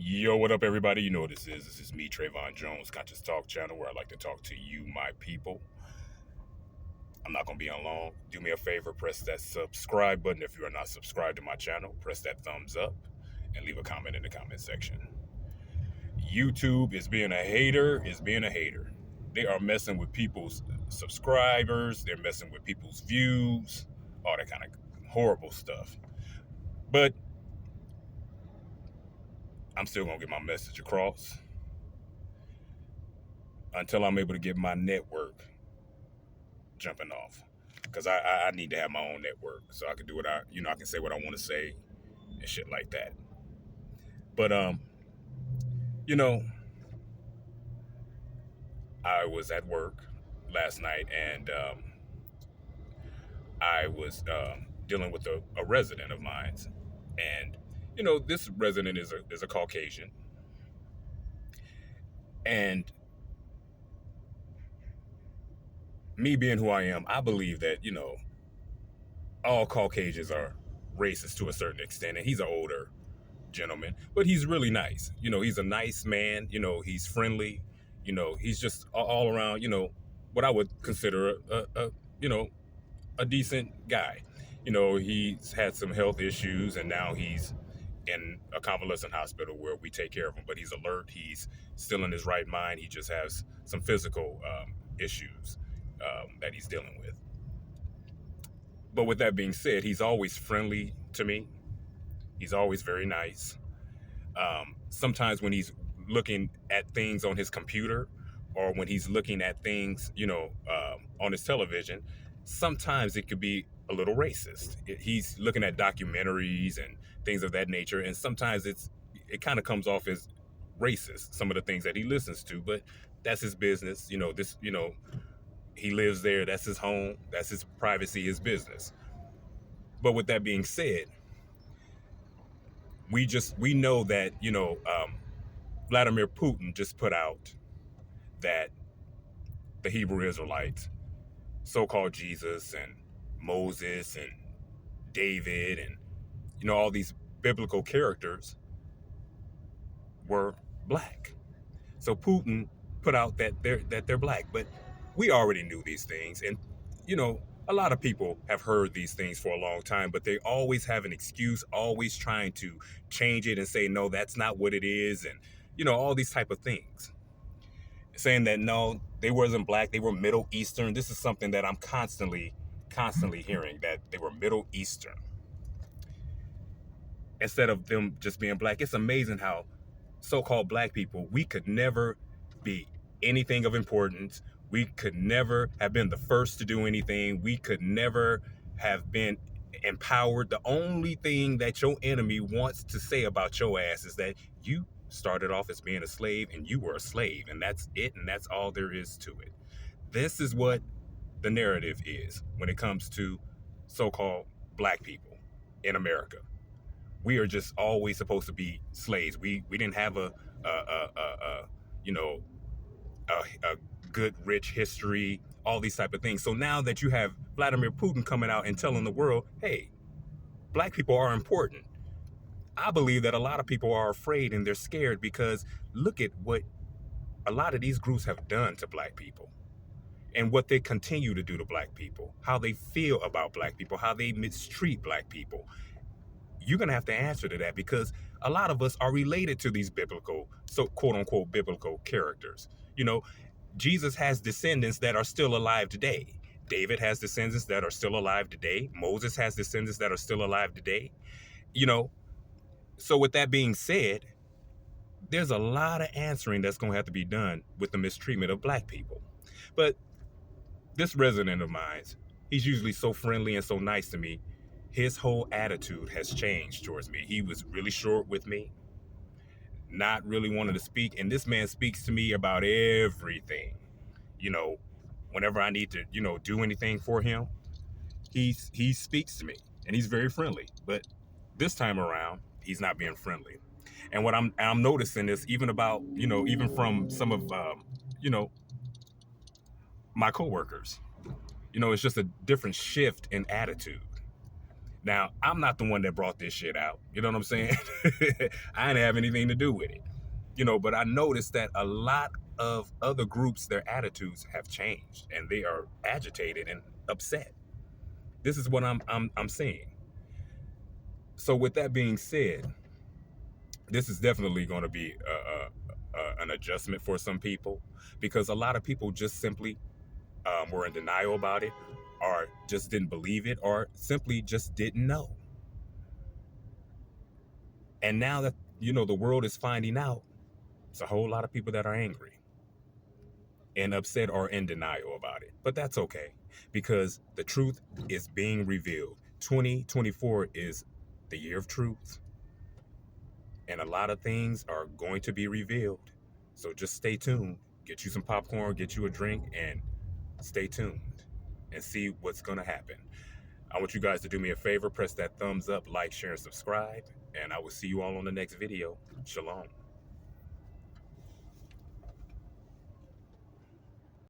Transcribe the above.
Yo, what up, everybody? You know what this is. This is me, Trayvon Jones, Conscious Talk channel, where I like to talk to you, my people. I'm not going to be on long. Do me a favor, press that subscribe button if you are not subscribed to my channel. Press that thumbs up and leave a comment in the comment section. YouTube is being a hater, They are messing with people's subscribers. They're messing with people's views, all that kind of horrible stuff. But I'm still going to get my message across until I'm able to get my network jumping off, because I need to have my own network so I can do what I can say what I want to say and shit like that. But you know, I was at work last night and I was dealing with a resident of mine, and this resident is a Caucasian, and me being who I am, I believe that all Caucasians are racist to a certain extent, and he's an older gentleman, but he's really nice. He's a nice man. He's friendly. He's just all around. What I would consider a decent guy. He's had some health issues, and now he's in a convalescent hospital where we take care of him. But he's alert. He's still in his right mind. He just has some physical issues that he's dealing with. But with that being said, he's always friendly to me. He's always very nice. Sometimes when he's looking at things on his computer, or when he's looking at things, on his television, sometimes it could be a little racist. He's looking at documentaries and things of that nature, and sometimes it kind of comes off as racist, some of the things that he listens to. But that's his business. He lives there. That's his home. That's his privacy, his business. But with that being said, we know that Vladimir Putin just put out that the Hebrew Israelites, so-called Jesus and Moses and David and all these biblical characters were black. So Putin put out that they're black, but we already knew these things, and a lot of people have heard these things for a long time, but they always have an excuse, always trying to change it and say, no, that's not what it is. And, all these type of things, saying that, no, they wasn't black. They were Middle Eastern. This is something that I'm constantly hearing, that they were Middle Eastern instead of them just being black. It's amazing how so-called black people, we could never be anything of importance. We could never have been the first to do anything. We could never have been empowered. The only thing that your enemy wants to say about your ass is that you started off as being a slave and you were a slave, and that's it, and that's all there is to it. This is what the narrative is when it comes to so-called black people in America. We are just always supposed to be slaves. We didn't have a good, rich history, all these type of things. So now that you have Vladimir Putin coming out and telling the world, hey, black people are important, I believe that a lot of people are afraid and they're scared, because look at what a lot of these groups have done to black people and what they continue to do to black people, how they feel about black people, how they mistreat black people. You're going to have to answer to that, because a lot of us are related to these biblical, so quote unquote biblical characters. Jesus has descendants that are still alive today. David has descendants that are still alive today. Moses has descendants that are still alive today. So with that being said, there's a lot of answering that's going to have to be done with the mistreatment of black people. But this resident of mine, he's usually so friendly and so nice to me. His whole attitude has changed towards me. He was really short with me, not really wanting to speak. And this man speaks to me about everything. Whenever I need to, do anything for him, he speaks to me, and he's very friendly. But this time around, he's not being friendly. And what I'm noticing is even from some of my coworkers, it's just a different shift in attitude. Now, I'm not the one that brought this shit out. You know what I'm saying? I didn't have anything to do with it. But I noticed that a lot of other groups, their attitudes have changed and they are agitated and upset. This is what I'm seeing. So with that being said, this is definitely going to be an adjustment for some people, because a lot of people just simply were in denial about it, or just didn't believe it, or simply just didn't know. And now that the world is finding out, it's a whole lot of people that are angry and upset or in denial about it. But that's okay, because the truth is being revealed. 2024 is the year of truth, and a lot of things are going to be revealed. So just stay tuned. Get you some popcorn, get you a drink, and stay tuned and see what's going to happen. I want you guys to do me a favor, press that thumbs up, like, share, and subscribe, and I will see you all on the next video. Shalom.